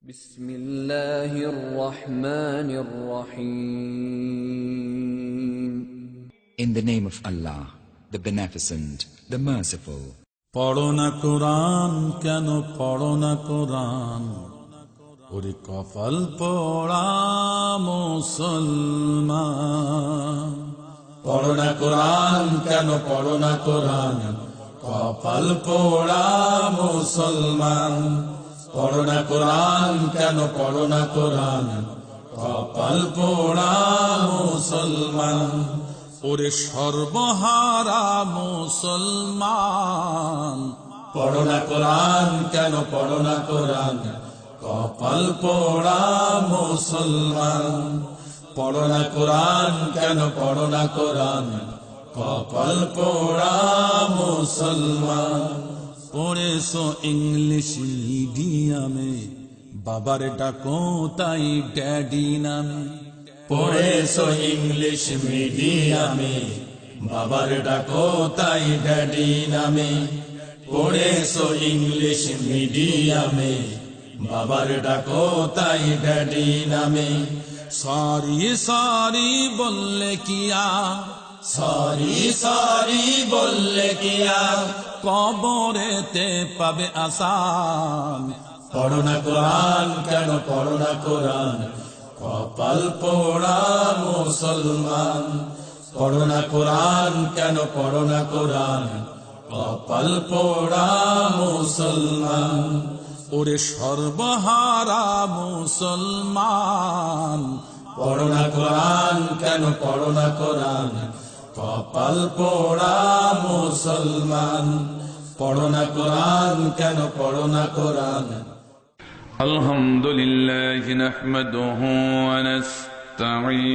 বিসমিল্লাহির রহমানির রহিম। In the name of Allah, the Beneficent, the Merciful. পড়ো না কোরআন, কেন পড়ো না কোরআন? ওরে কপাল পোড়া মুসলমান। পড়ো না কোরআন, কেন পড়ো না কোরআন? কপাল পোড়া মুসলমান। পড়ো না কোরআন, কেন পড়ো না কোরআন? কপাল পোড়া মুসলমান। ওরে সর্বহারা মুসলমান, পড়ো না কোরআন, কেন পড়ো না কোরআন? কপাল পোড়া মুসলমান। পড়ো না কোরআন, কেন পড়ো না কোরআন? কপাল পোড়া মুসলমান। পড়েছো ইংলিশ মিডিয়ামে, বাবার ডাকো তাই ড্যাডি নামে। পড়েছো ইংলিশ মিডিয়ামে, বাবার ডাকো তাই ড্যাডি নামে। পড়েছো ইংলিশ মিডিয়ামে, বাবার ডাকো তাই ড্যাডি নামে। সরি সরি বললে কিয়া, সরি সরি বললে কিয়া, কবরেতে পাবে আসান। পড়ো না কোরআন, কেন পড়ো না কোরআন? কপাল পোড়া মুসলমান। পড়ো না কোরআন, কেন পড়ো না কোরআন? কপাল পোড়া মুসলমান। ওরে সর্বহারা মুসলমান, পড়ো না কোরআন, কেন পড়ো না কোরআন? কপাল পোড়া মুসলমান। পড়ো না কোরআন, কেন পড়ো না কোরআন? الحمد لله نحمده ونستعينه